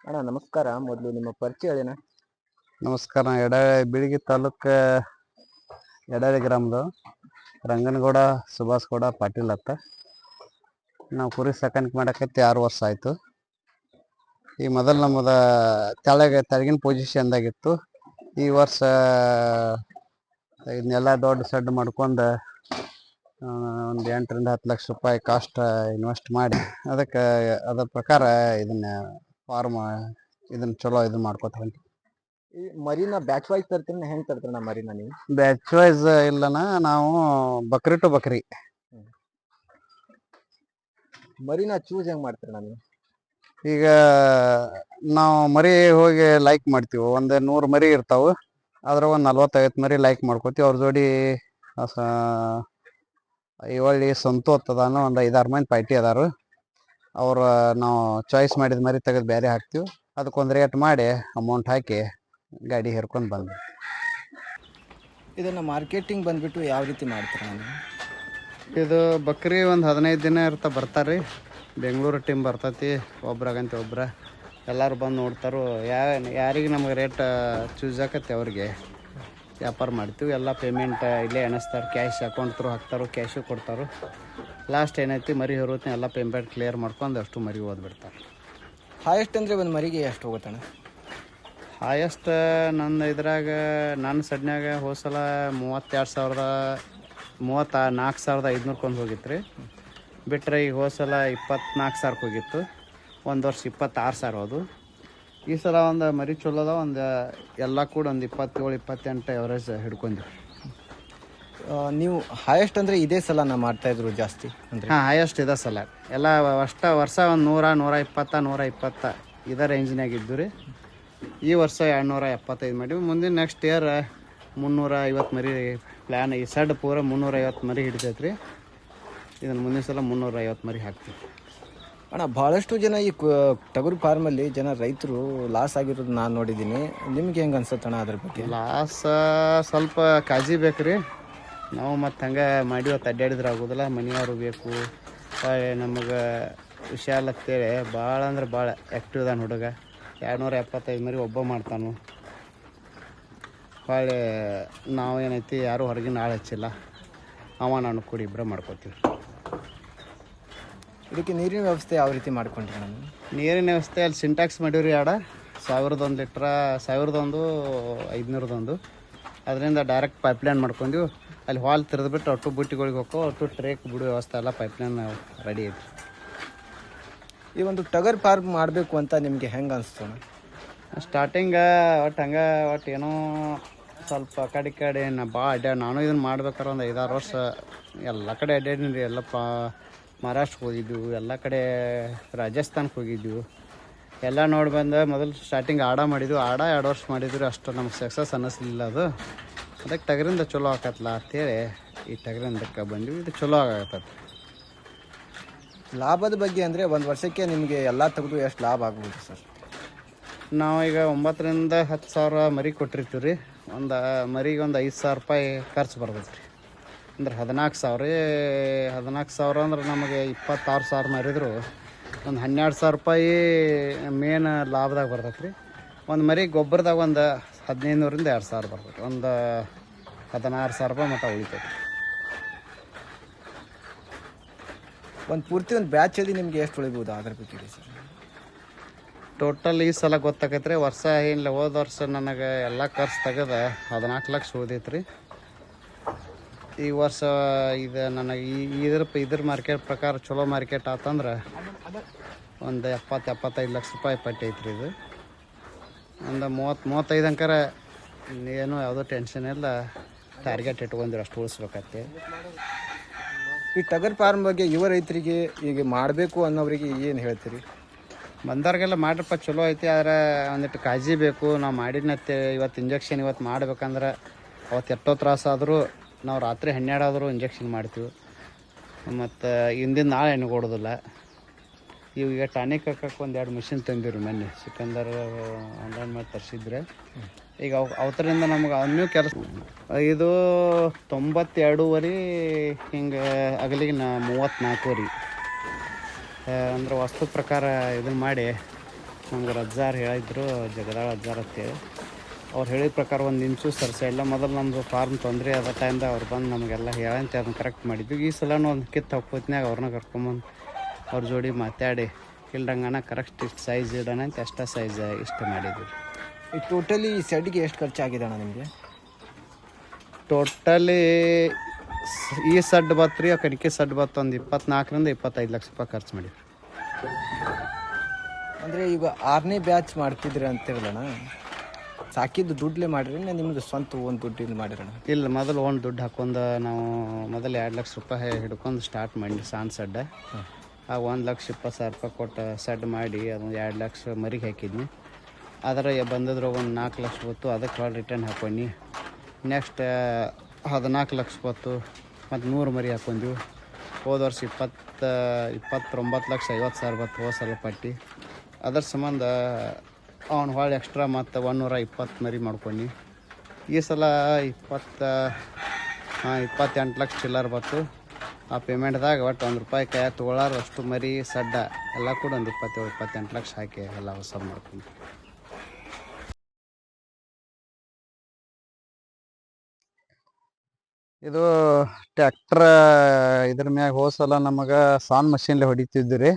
ಅಣ್ಣ ನಮಸ್ಕಾರ. ಮೊದಲು ನಿಮ್ಮ ಪರಿಚಯ ಹೇಳಿನ. ನಮಸ್ಕಾರ. ಬೀಳಗಿ ತಾಲೂಕು ಎಡಳಿ ಗ್ರಾಮದ ರಂಗನಗೌಡ ಸುಭಾಷ್ ಗೌಡ ಪಾಟೀಲ್ ಅಂತ. ನಾವು ಕುರಿ ಸಾಕಾಣಿಕೆ ಮಾಡಕತ್ತಿ 6 ವರ್ಷ ಆಯಿತು. ಈ ಮೊದಲು ನಮ್ಮದು ತೆಳಗಿನ ಪೊಸಿಷನ್ದಾಗಿತ್ತು. ಈ ವರ್ಷ ಇದನ್ನೆಲ್ಲ ದೊಡ್ಡ ಸೆಡ್ ಮಾಡ್ಕೊಂಡು ಒಂದು 8 ರಿಂದ 10 ಲಕ್ಷ ರೂಪಾಯಿ ಕಾಸ್ಟ್ ಇನ್ವೆಸ್ಟ್ ಮಾಡಿ ಅದಕ್ಕೆ ಅದರ ಪ್ರಕಾರ ಇದನ್ನ ಚಲೋ ಮಾಡ್ಕೊತ ಹೊಂಟಿ. ಈ ಮರಿನ ಬ್ಯಾಚ್ ವೈಸ್ ತರ್ತೀರ, ಹೆಂಗ್ ತರ್ತೀರಣ್ಣ ಮರಿನ ನೀವು? ಬ್ಯಾಚ್ ವೈಸ್ ಇಲ್ಲನ, ನಾವು ಬಕ್ರಿ ಟು ಬಕ್ರಿ ಮರಿನ ಚೂಸ್ ಹೆಂಗ್ ಮಾಡ್ತೀರಣ್ಣ ನೀವು? ಈಗ ನಾವು ಮರಿ ಹೋಗಿ ಲೈಕ್ ಮಾಡ್ತೀವಿ. ಒಂದು 100 ಮರಿ ಇರ್ತಾವೆ, ಅದ್ರ ಒಂದು 40-50 ಮರಿ ಲೈಕ್ ಮಾಡ್ಕೋತೀವಿ. ಅವ್ರ ಜೋಡಿ ಇವಳ್ಳಿ ಸಂತೋತ್ ಅದಾನು, ಒಂದು 5-6 ಮಂದಿ ಪಾರ್ಟಿ ಅದಾರು. ಅವ್ರು ನಾವು ಚಾಯ್ಸ್ ಮಾಡಿದ ಮರಿ ತೆಗೆದು ಬೇರೆ ಹಾಕ್ತೀವಿ. ಅದಕ್ಕೊಂದು ರೇಟ್ ಮಾಡಿ ಅಮೌಂಟ್ ಹಾಕಿ ಗಾಡಿ ಹೇರ್ಕೊಂಡು ಬಂದ್ವಿ. ಇದನ್ನು ಮಾರ್ಕೆಟಿಂಗ್ ಬಂದ್ಬಿಟ್ಟು ಯಾವ ರೀತಿ ಮಾಡ್ತೀರ ನೀವು? ಇದು ಬಕ್ರಿ ಒಂದು 15 ದಿನ ಬರ್ತಾರೆ. ಬೆಂಗಳೂರು ಟೀಮ್ ಬರ್ತೈತಿ, ಒಬ್ರಾಗಂತ ಒಬ್ರ ಎಲ್ಲರೂ ಬಂದು ನೋಡ್ತಾರೋ. ಯಾರಿಗೆ ನಮಗೆ ರೇಟ್ ಚೂಸ್ ಆಕತ್ತೆ ಅವ್ರಿಗೆ ವ್ಯಾಪಾರ ಮಾಡ್ತೀವಿ. ಎಲ್ಲ ಪೇಮೆಂಟ್ ಇಲ್ಲೇ ಎಣಿಸ್ತಾರೆ, ಕ್ಯಾಶ್ ಅಕೌಂಟ್ ಥ್ರೂ ಹಾಕ್ತಾರೋ, ಕ್ಯಾಶು ಕೊಡ್ತಾರೋ. ಲಾಸ್ಟ್ ಏನೈತಿ ಮರಿ ಹೊರತ್ನ ಎಲ್ಲ ಪೇಮೆಂಟ್ ಕ್ಲಿಯರ್ ಮಾಡ್ಕೊಂಡು ಅಷ್ಟು ಮರಿ ಓದ್ಬಿಡ್ತಾರೆ. ಹಾಯೆಸ್ಟ್ ಅಂದರೆ ಒಂದು ಮರಿಗೆ ಎಷ್ಟು ಹೋಗುತ್ತಣ್ಣ? ಹಾಯೆಸ್ಟ್ ನನ್ನ ಇದ್ರಾಗ ನನ್ನ ಸಡ್ನ್ಯಾಗ ಹೋಸಲ 34,500 ಕೊಂದು ಹೋಗಿತ್ತು ರೀ. ಬಿಟ್ಟರೆ ಈಗ ಹೋಸಲ 24,000 ಹೋಗಿತ್ತು. ಒಂದು ವರ್ಷ 26,000 ಹೋದು. ಈ ಸಲ ಒಂದು ಮರಿ ಚಲೋದ, ಒಂದು ಎಲ್ಲ ಕೂಡ ಒಂದು 27-28 ಎವರೇಜ್ ಹಿಡ್ಕೊಂಡ್ವಿ. ನೀವು ಹಾಯೆಸ್ಟ್ ಅಂದರೆ ಇದೇ ಸಲ ನಾ ಮಾಡ್ತಾಯಿದ್ರು ಜಾಸ್ತಿ ಅಂದರೆ? ಹಾಂ, ಹಾಯೆಸ್ಟ್ ಇದೆ ಸಲ. ಎಲ್ಲ ವರ್ಷ ಒಂದು 100-120 ಇದೇ ರೇಂಜಿನಾಗಿದ್ದು ರೀ. ಈ ವರ್ಷ 275 ಮಾಡೀವಿ. ಮುಂದಿನ ನೆಕ್ಸ್ಟ್ ಇಯರ್ 350 ಮರಿ ಪ್ಲ್ಯಾನ್. ಈ ಸಡ್ ಪೂರ 350 ಮರಿ ಹಿಡಿತೈತೆ ರೀ. ಇದನ್ನು ಮುಂದಿನ ಸಲ 350 ಮರಿ ಹಾಕ್ತೀವಿ. ಅಣ್ಣ, ಭಾಳಷ್ಟು ಜನ ಈ ಟಗರು ಫಾರ್ಮಲ್ಲಿ ರೈತರು ಲಾಸ್ ಆಗಿರೋದು ನಾನು ನೋಡಿದ್ದೀನಿ. ನಿಮ್ಗೆ ಹೆಂಗೆ ಅನ್ಸುತ್ತಣ್ಣ ಅದ್ರ ಬಗ್ಗೆ? ಲಾಸ್ ಸ್ವಲ್ಪ ಕಾಳಜಿ ಬೇಕು ರೀ. ನಾವು ಮತ್ತು ಹಂಗೆ ಮಾಡಿವತ್ತು ಅಡ್ಡಾಡಿದ್ರೆ ಆಗೋದಿಲ್ಲ. ಮನೆಯವರು ಬೇಕು. ನಮಗೆ ವಿಶಾಲ್ ಅಂತೇಳಿ ಭಾಳ ಅಂದ್ರೆ ಭಾಳ ಆ್ಯಕ್ಟಿವ್ ಅದಾನ ಹುಡುಗ. 275 ಮರಿ ಒಬ್ಬ ಮಾಡ್ತಾನು. ಹೊಳ್ಳಿ ನಾವು ಏನೈತಿ ಯಾರೂ ಹೊರಗಿನ ಆಳು ಹಚ್ಚಿಲ್ಲ. ನಾನು ಕೂಡಿ ಇಬ್ಬರೇ ಮಾಡ್ಕೋತೀವಿ. ಇದಕ್ಕೆ ನೀರಿನ ವ್ಯವಸ್ಥೆ ಯಾವ ರೀತಿ ಮಾಡ್ಕೊಂಡ್ರಿ ನಾನು? ನೀರಿನ ವ್ಯವಸ್ಥೆ ಅಲ್ಲಿ ಸಿಂಟ್ಯಾಕ್ಸ್ ಮಾಡೀವ್ರಿ. 1,001 ಲೀಟ್ರ, 1,001, 500 ಅದರಿಂದ ಡೈರೆಕ್ಟ್ ಪೈಪ್ಲೈನ್ ಮಾಡ್ಕೊಂಡ್ವಿ. ಅಲ್ಲಿ ಹಾಲ್ ತಿರ್ದ್ಬಿಟ್ಟು ಒಟ್ಟು ಬುಟ್ಟಿಗಳಿಗೆ ಹೋಗೋ, ಒಟ್ಟು ಟ್ರೇಕ್ ಬಿಡೋ ವ್ಯವಸ್ಥೆ ಎಲ್ಲ ಪೈಪ್ಲೈನ್ ರೆಡಿ ಐತಿ. ಈ ಒಂದು ಟಗರ್ ಫಾರ್ಮ್ ಮಾಡಬೇಕು ಅಂತ ನಿಮಗೆ ಹೆಂಗೆ ಅನಿಸ್ತು? ಸ್ಟಾರ್ಟಿಂಗ ಒಟ್ಟು ಏನೋ ಸ್ವಲ್ಪ ಕಡೆ ನಾನು ಇದನ್ನು ಮಾಡ್ಬೇಕಾರೆ ಒಂದು 5-6 ವರ್ಷ ಎಲ್ಲ ಕಡೆ ಅಡ್ಡಾಡೀನಿ ರೀ. ಎಲ್ಲ ಮಹಾರಾಷ್ಟ್ರಕ್ಕೆ ಹೋಗಿದ್ದೆವು, ಎಲ್ಲ ಕಡೆ ರಾಜಸ್ಥಾನಕ್ಕೆ ಹೋಗಿದ್ದೆವು. ಎಲ್ಲ ನೋಡಿ ಬಂದು ಮೊದಲು ಸ್ಟಾರ್ಟಿಂಗ್ ಮಾಡಿದ್ವಿ. 2 ವರ್ಷ ಮಾಡಿದ್ರು, ಅಷ್ಟು ನಮ್ಗೆ ಸಕ್ಸಸ್ ಅನ್ನಿಸ್ಲಿಲ್ಲ. ಅದಕ್ಕೆ ಟಗರಿಂದ ಚಲೋ ಆಕತ್ತಲ್ಲ ಅಂತೇಳಿ ಈ ಟಗರಿಂದಕ್ಕೆ ಬಂದ್ವಿ. ಇದು ಚಲೋ ಆಗತ್ತದ. ಲಾಭದ ಬಗ್ಗೆ ಅಂದರೆ ಒಂದು ವರ್ಷಕ್ಕೆ ನಿಮಗೆ ಎಲ್ಲ ತೆಗೆದು ಎಷ್ಟು ಲಾಭ ಆಗ್ಬೋದು ಸರ್? ನಾವು ಈಗ 9 ರಿಂದ 10 ಸಾವಿರ ಮರಿ ಕೊಟ್ಟಿರ್ತೀವಿ ರೀ. ಒಂದು ಮರಿಗೆ ಒಂದು 5,000 ರೂಪಾಯಿ ಖರ್ಚು ಬರ್ತೈತೆ ರೀ. ಅಂದ್ರೆ 14,000 ಅಂದ್ರೆ ನಮಗೆ 26,000 ಮಾರಿದ್ರು ಒಂದು 12,000 ರೂಪಾಯಿ ಮೇನ್ ಲಾಭದಾಗ ಬರ್ತೈತೆ ರೀ. ಒಂದು ಮರಿ ಗೊಬ್ಬರದಾಗ ಒಂದು 1,500 ರಿಂದ 2,000 ಬರ್ತೈತೆ. ಒಂದು 16,000 ರೂಪಾಯಿ ಮಟ್ಟ ಉಳಿತೈತೆ. ಒಂದು ಪೂರ್ತಿ ಒಂದು ಬ್ಯಾಚಲ್ಲಿ ನಿಮಗೆ ಎಷ್ಟು ಉಳಿಬೋದು ಅದ್ರ ಬಗ್ಗೆ ಸರ್? ಟೋಟಲ್ ಈ ಸಲ ಗೊತ್ತಾಗೈತೆ ರೀ. ವರ್ಷ ಏನಿಲ್ಲ, ಹೋದ ವರ್ಷ ನನಗೆ ಎಲ್ಲ ಖರ್ಚು ತೆಗೆದು 14 ಲಕ್ಷ ಉಳಿದೈತೆ ರೀ. ಈ ವರ್ಷ ಇದು ನನಗೆ ಇದ್ರ ಮಾರ್ಕೆಟ್ ಪ್ರಕಾರ ಚಲೋ ಮಾರ್ಕೆಟ್ ಆತಂದ್ರೆ ಒಂದು 70-75 ಲಕ್ಷ ರೂಪಾಯಿ ಪಟ್ಟೈತೆ ರೀ. ಇದು ಒಂದು 30-35 ಅಂಕರ ಏನು ಯಾವುದೋ ಟೆನ್ಷನ್ ಇಲ್ಲ. ಟಾರ್ಗೆಟ್ ಇಟ್ಕೊಂಡ್ರೆ ಅಷ್ಟು ಉಳಿಸ್ಬೇಕತ್ತೆ. ಈ ಟಗರ್ ಫಾರ್ಮ್ ಬಗ್ಗೆ ಯುವ ರೈತರಿಗೆ ಈಗ ಮಾಡಬೇಕು ಅನ್ನೋರಿಗೆ ಏನು ಹೇಳ್ತೀರಿ? ಬಂದವ್ರಿಗೆಲ್ಲ ಮಾಡ್ರಪ್ಪ, ಚಲೋ ಐತಿ. ಆದರೆ ಒಂದಿಟ್ಟು ಕಾಳಜಿ ಬೇಕು. ನಾವು ಮಾಡಿದ್ನತ್ತೆ ಇವತ್ತು ಇಂಜೆಕ್ಷನ್ ಮಾಡ್ಬೇಕಂದ್ರೆ ಅವತ್ತು ಎಷ್ಟೋ ತ್ರಾಸಾದರೂ ನಾವು ರಾತ್ರಿ 12 ಆದರೂ ಇಂಜೆಕ್ಷನ್ ಮಾಡ್ತೀವಿ. ಮತ್ತು ಹಿಂದಿನ ನಾಳೆ ಎಣ್ಣೆಗೊಡೋದಿಲ್ಲ. ಈಗ ಟಾನಿಕ್ ಹಾಕಕ್ಕೆ 1-2 ಮಿಷಿನ್ ತಂದಿವ್ರಿ. ಮೊನ್ನೆ ಸಿಕಂದರ್ ಆನ್ಲೈನ್ ಮಾಡಿ ತರಿಸಿದ್ರೆ ಈಗ ಅವತ್ತರಿಂದ ನಮ್ಗೆ ಅನ್ನೂ ಕೆಲಸ. ಇದು 92 ಹಿಂಗೆ ಅಗಲಿಗೆ 34 ಅಂದ್ರೆ ವಸ್ತು ಪ್ರಕಾರ ಇದನ್ನು ಮಾಡಿ ನಮ್ಗೆ ರಜ್ಜಾರ್ ಹೇಳಿದ್ರು, ಜಗದಾಳ ಅಜ್ಜಾರ್ ಅಂತೇಳಿ. ಅವ್ರು ಹೇಳಿದ ಪ್ರಕಾರ ಒಂದು ಇಂಚು ಸರ್ಸ ಇಲ್ಲ. ಮೊದಲು ನಮ್ಮದು ಫಾರ್ಮ್ ತೊಂದರೆ ಆದ ಟೈಮ್ದಾಗ ಅವ್ರು ಬಂದು ನಮಗೆಲ್ಲ ಹೇಳಂತೆ ಅದನ್ನು ಕರೆಕ್ಟ್ ಮಾಡಿದ್ವಿ. ಈ ಸಲನೂ ಒಂದು ಕಿತ್ತು ಹಾಕೋತ್ನಾಗ ಅವ್ರನ್ನ ಕರ್ಕೊಂಬಂದು ಅವ್ರ ಜೋಡಿ ಮಾತಾಡಿ ಇಲ್ದಂಗನ ಕರೆಕ್ಟ್ ಇಷ್ಟು ಸೈಜ್ ಇಡೋಣ ಅಂತ ಅಷ್ಟ ಸೈಜ್ ಇಷ್ಟು ಮಾಡಿದ್ವಿ. ಈ ಟೋಟಲಿ ಈ ಸೆಡ್ಗೆ ಎಷ್ಟು ಖರ್ಚಾಗಿದೆ ಅಣ್ಣ ನಿಮಗೆ? ಟೋಟಲಿ ಈ ಸಡ್ ಬತ್ತು ರೀ, ಆ ಕಣಿಕೆ ಸಡ್ ಬತ್ತು ಒಂದು 24 ರಿಂದ 25 ಲಕ್ಷ ರೂಪಾಯಿ ಖರ್ಚು ಮಾಡಿದ್ವಿ. ಅಂದರೆ ಈಗ 6ನೇ ಬ್ಯಾಚ್ ಮಾಡ್ತಿದ್ರಿ ಅಂತಿರಲ್ಲಣ್ಣ, ಸಾಕಿದ್ದು ದುಡ್ಲೇ ಮಾಡಿರಿ ನಿಮ್ದು ಸ್ವಂತ ಒಂದು ದುಡ್ಡಿಂದ ಮಾಡಿರೋಣ? ಇಲ್ಲ, ಮೊದಲು ಒಂದು ದುಡ್ಡು ಹಾಕೊಂಡು ನಾವು ಮೊದಲು 2 ಲಕ್ಷ ರೂಪಾಯಿ ಹಿಡ್ಕೊಂಡು ಸ್ಟಾರ್ಟ್ ಮಾಡಿ ಸಣ್ಣ ಸಡ್ಡ. ಆ 1,20,000 ರೂಪಾಯಿ ಕೊಟ್ಟು ಸಡ್ ಮಾಡಿ ಅದೊಂದು 2 ಲಕ್ಷ ಮರಿಗೆ ಹಾಕಿದ್ನಿ. ಅದರ ಬಂದಿದ್ರು ಒಂದು 4 ಲಕ್ಷ ಬತ್ತು, ಅದಕ್ಕೆ ಹೊಳ್ಳಿ ರಿಟರ್ನ್ ಹಾಕೊಂಡಿ. ನೆಕ್ಸ್ಟ್ 14 ಲಕ್ಷ ಬತ್ತು, ಮತ್ತು 100 ಮರಿ ಹಾಕೊಂಡ್ವಿ. ಹೋದ ವರ್ಷ 29,50,000 ಬತ್ತು ಹೋದ ಸಲ ಪಟ್ಟಿ. ಅದ್ರ ಸಂಬಂಧ ಅವ್ನು ಹೊಳ್ಳಿ ಎಕ್ಸ್ಟ್ರಾ ಮತ್ತು 120 ಮರಿ ಮಾಡ್ಕೊಂಡು ಈ ಸಲ 28 ಲಕ್ಷ ಚಿಲ್ಲರ್ ಬತ್ತು. ಆ ಪೇಮೆಂಟ್ದಾಗ ಒಟ್ಟು ₹1 ಕೈ ತೊಗೊಳಾರ ಅಷ್ಟು ಮರಿ ಸಡ್ಡ ಎಲ್ಲ ಕೂಡ ಒಂದು 27-28 ಲಕ್ಷ ಹಾಕಿ ಎಲ್ಲ ಹೊಸ ಮಾಡ್ಕೊಂಡು. ಇದು ಟ್ಯಾಕ್ಟ್ರ ಇದ್ರ ಮ್ಯಾಗ ಹೋಸಲ ನಮಗೆ ಸಾನ್ ಮಷಿನ್ಲೆ ಹೊಡಿತಿದ್ವಿ ರೀ.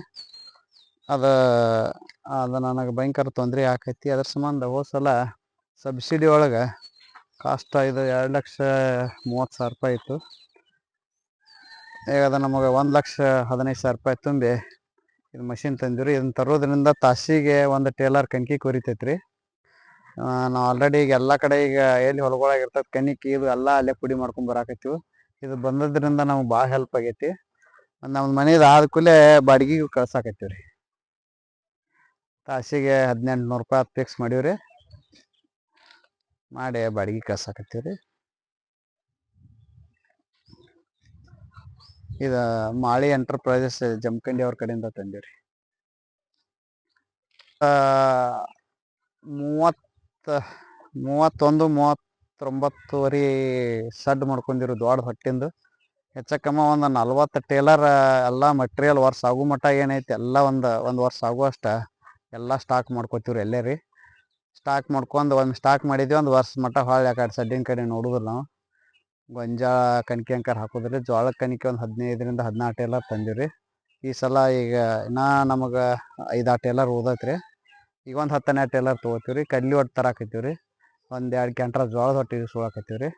ಅದು ನನಗೆ ಭಯಂಕರ ತೊಂದರೆ ಆಕೈತಿ. ಅದ್ರ ಸಂಬಂಧ ಹೋಸಲ ಸಬ್ಸಿಡಿ ಒಳಗೆ ಕಾಸ್ಟ್ ಇದು 2,30,000 ರೂಪಾಯಿ ಇತ್ತು. ಈಗ ಅದು ನಮಗೆ 1,15,000 ರೂಪಾಯಿ ತುಂಬಿ ಇದು ಮಷಿನ್ ತಂದಿವ್ರಿ. ಇದನ್ನು ತರೋದ್ರಿಂದ ತಾಸಿಗೆ ಒಂದು ಟೇಲರ್ ಕಣ್ಕಿ ಕೊರಿತೈತೆ ರೀ. ನಾವು ಆಲ್ರೆಡಿ ಈಗ ಎಲ್ಲ ಕಡೆ ಈಗ ಎಲ್ಲಿ ಹೊಲಗೊಳಗಿರ್ತದೆ ಕಣಿಕಿ ಇದು ಎಲ್ಲ ಅಲ್ಲೇ ಪುಡಿ ಮಾಡ್ಕೊಂಡು ಬರಾಕತ್ತೀವಿ. ಇದು ಬಂದದ್ರಿಂದ ನಮ್ಗೆ ಭಾಳ ಹೆಲ್ಪ್ ಆಗೈತಿ. ನಮ್ಮ ಮನೇದು ಆದ ಕೂಡಲೇ ಬಾಡಿಗೆಗೂ ಕಳ್ಸಾಕತ್ತೀವಿ ರೀ. ತಾಸಿಗೆ 1,800 ರೂಪಾಯಿ ಫಿಕ್ಸ್ ಮಾಡೀವಿ ರೀ, ಮಾಡಿ ಬಾಡಿಗೆ ಕಳ್ಸಾಕತ್ತೀವಿ ರೀ. ಇದು ಮಾಳಿ ಎಂಟರ್ಪ್ರೈಸಸ್ ಜಮಖಂಡಿ ಅವ್ರ ಕಡೆಯಿಂದ ತಂದೀವಿ ರೀ. 31-39 ಸಡ್ ಮಾಡ್ಕೊಂಡಿರು ದೊಡ್ಡ ಹೊಟ್ಟಿಂದು. ಹೆಚ್ಚಕಮ್ಮ ಒಂದು 40 ಟೇಲರ್ ಎಲ್ಲ ಮಟೀರಿಯಲ್ ವರ್ಷ ಆಗೋ ಮಟ್ಟ ಏನೈತಿ ಎಲ್ಲ ಒಂದು ವರ್ಷ ಆಗುವಷ್ಟ ಎಲ್ಲ ಸ್ಟಾಕ್ ಮಾಡ್ಕೋತೀವ್ರಿ ಎಲ್ಲೇ ರೀ. ಸ್ಟಾಕ್ ಮಾಡ್ಕೊಂಡು ಒಂದು ಸ್ಟಾಕ್ ಮಾಡಿದ್ವಿ, ಒಂದು ವರ್ಷ ಮಟ್ಟ ಹೊಳ್ಳಿ ಆ ಕಡೆ ಸಡ್ಡಿನ ಕಡೆ ನೋಡಿದ್ರು ನಾವು ಗೊಂಜಾಳ ಕಣಿಕೆ ಅಂಕರ್ ಹಾಕೋದ್ರಿ. ಜೋಳದ ಕಣಿಕೆ ಒಂದು 15-14 ಟೇಲರ್ ತಂದಿವ್ರಿ. ಈ ಸಲ ಈಗ ಇನ್ನೂ ನಮಗೆ 5-6 ಟೇಲರ್ ಉಳ್ದೈತ್ರಿ. ಈಗ ಒಂದು 10-12 ಟೇಲರ್ ತೊಗೋತೀವಿ ರೀ. ಕಡ್ಲಿ ಒಟ್ಟು ತರಾಕತ್ತೀವಿ ರೀ. 1-2 ಕ್ಯಾಂಟ್ರ ಜೋಳದ ಹೊಟ್ಟೆ ಸುಳಾಕತ್ತೀವಿ ರೀ.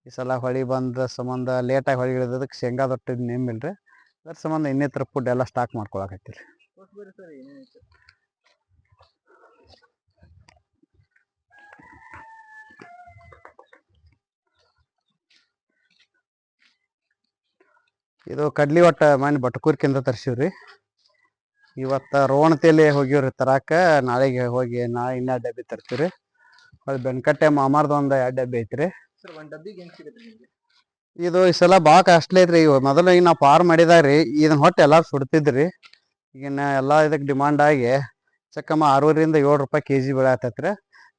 ಈ ಸಲ ಹೊಳಿ ಬಂದ ಸಂಬಂಧ ಲೇಟಾಗಿ ಹೊಳಿ ಇಳಿದದಕ್ಕೆ ಶೇಂಗಾದ ಹೊಟ್ಟಿದ್ದು ನೇಮಿಲ್ಲ ರೀ. ಅದ್ರ ಸಂಬಂಧ ಇನ್ನಿತರ ಫುಡ್ ಎಲ್ಲ ಸ್ಟಾಕ್ ಮಾಡ್ಕೊಳಕತ್ತೀವಿ ರೀ. ಇದು ಕಡ್ಲಿ ಒಟ್ಟು ಮನೆ ಬಟ್ಕೂರ್ಕಿಂದ ತರ್ಸಿವ್ರಿ. ಇವತ್ತು ರೋವಣತೆಯಲ್ಲಿ ಹೋಗಿವ್ರಿ ತರಾಕ. ನಾಳೆಗೆ ಹೋಗಿ ನಾಳೆ ಇನ್ನೂ ಡಬ್ಬಿ ತರ್ತೀವಿ ರೀ. ಅದು ಬೆನ್ಕಟ್ಟೆ ಮಾಮಾರ್ದು ಒಂದು 2 ಡಬ್ಬಿ ಐತ್ರಿ. ಇದು ಈ ಸಲ ಭಾಳ ಕಾಸ್ಟ್ಲಿ ಐತ್ರಿ. ಮೊದಲು ಈಗ ನಾವು ಪಾರ್ ಮಾಡಿದಾರಿ ಇದನ್ನ ಹೊಟ್ಟೆ ಎಲ್ಲಾರು ಸುಡ್ತಿದ್ರಿ. ಈಗಿನ ಎಲ್ಲ ಇದಕ್ಕೆ ಡಿಮಾಂಡ್ ಆಗಿ ಚಕ್ಕಮ್ಮ 6-7 ರೂಪಾಯಿ kg ಬೆಳೆ ಆಗ್ತೈತ್ರಿ.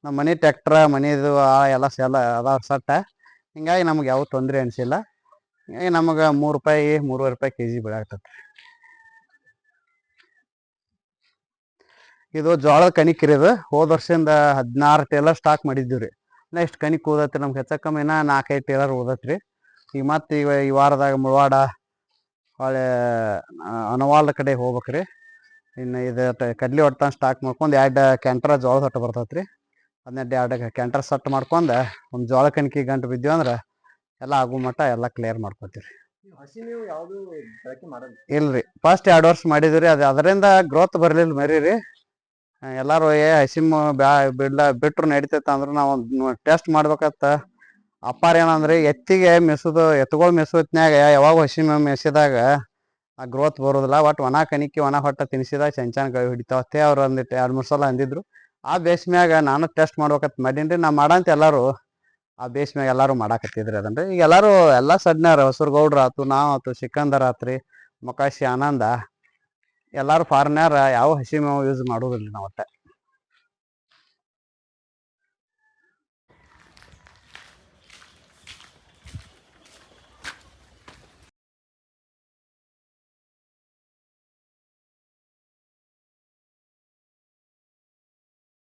ನಮ್ಮ ಮನೆ ಟ್ಯಾಕ್ಟ್ರ ಮನೆದು ಎಲ್ಲ ಸೆಲ್ಲ ಅದಾವ ಸಟ್ಟ. ಹಿಂಗಾಗಿ ನಮ್ಗೆ ಯಾವ ತೊಂದರೆ ಅನಿಸಿಲ್ಲ. ಹಿಂಗಾಗಿ ನಮಗೆ ₹3-3.5 kg ಬೆಳೆ ಆಗ್ತೈತ್ರಿ. ಇದು ಜೋಳದ ಕಣಿಕೆ ರೀ. ಇದು ಹೋದ ವರ್ಷದಿಂದ 16 ಟೇಲರ್ ಸ್ಟಾಕ್ ಮಾಡಿದ್ದೀವಿ ರೀ. ನೆಕ್ಸ್ಟ್ ಕಣಿಕೆ ಉಳ್ದೈತ್ರಿ ನಮ್ಗೆ ಹೆಚ್ಚಕಮ್ಮಿ ಇನ್ನೂ 4-5 ಟೇಲರ್ ಉಳ್ದೈತ್ರಿ. ಈಗ ಮತ್ತೆ ಈ ವಾರದಾಗ ಮುಳವಾಡ ಹೊಳೆ ಅನವಾಲ್ದ ಕಡೆ ಹೋಗ್ಬೇಕ್ರಿ. ಇನ್ನು ಇದು ಕಡ್ಲಿ ಹೊಟ್ಟು ಸ್ಟಾಕ್ ಮಾಡ್ಕೊಂಡು 2 ಕ್ಯಾಂಟ್ರ ಜೋಳದ ಹೊಟ್ಟು ಬರ್ತೈತ್ರಿ. ಅದನ್ನ 2 ಕ್ಯಾಂಟ್ರ ಸಟ್ ಮಾಡ್ಕೊಂಡು ಒಂದು ಜೋಳ ಕಣಿಕೆ ಗಂಟು ಬಿದ್ದೀವಿ ಅಂದ್ರೆ ಎಲ್ಲ ಆಗೋ ಮಟ್ಟ ಎಲ್ಲ ಕ್ಲಿಯರ್ ಮಾಡ್ಕೊತೀವಿ ರೀ. ಇಲ್ರಿ, ಫಸ್ಟ್ 2 ವರ್ಷ ಮಾಡಿದ್ವಿ ರೀ. ಅದರಿಂದ ಗ್ರೋತ್ ಬರಲಿಲ್ಲ ಮರಿ ರೀ. ಎಲ್ಲರೂ ಹಸಿಮ್ ಬಿಟ್ರು ನಡಿತೈತೆ ಅಂದ್ರೆ ನಾವು ಟೆಸ್ಟ್ ಮಾಡ್ಬೇಕತ್ತ. ಅಪ್ಪಾರ ಏನಂದ್ರೆ ಎತ್ತಿಗೆ ಎತ್ತುಗಳು ಮೆಸೋತ್ನ್ಯಾಗ ಯಾವಾಗ ಹಸಿಮ ಮೆಸಿದಾಗ ಆ ಗ್ರೋತ್ ಬರೋದಿಲ್ಲ. ಒಟ್ಟು ಒಣ ಕಣಿಕೆ ಒಣ ಹೊಟ್ಟೆ ತಿನ್ಸಿದಾಗ ಚೆಂಚನ್ ಗಾಳಿ ಹಿಡಿತಾವತ್ತೆ ಅವ್ರು 1-2-3 ಸಲ ಅಂದಿದ್ರು. ಆ ಬೇಸ್ ಮ್ಯಾಗ ನಾನು ಟೆಸ್ಟ್ ಮಾಡ್ಬೇಕತ್ ಮಾಡೀನಿ. ನಾ ಮಾಡಂತ ಎಲ್ಲರೂ ಆ ಬೇಸ್ ಮ್ಯಾಗ ಎಲ್ಲರೂ ಮಾಡಾಕತ್ತಿದ್ರಿ ಅದನ್ರಿ. ಈಗ ಎಲ್ಲರೂ ಎಲ್ಲ ಸಡ್ನಾರ ಹೊಸರ್ಗೌಡ್ರ ಆತು, ನಾವು ಆತು, ಸಿಕಂದರ್ ಆತ್ರಿ, ಮೊಕಾಶಿ ಆನಂದ ಎಲ್ಲರೂ ಫಾರ್ನ್ಯಾರ ಯಾವ ಹಸಿ ಮೇವು ಯೂಸ್ ಮಾಡೋದಿಲ್ಲ ನಾವು ಒಟ್ಟೆ.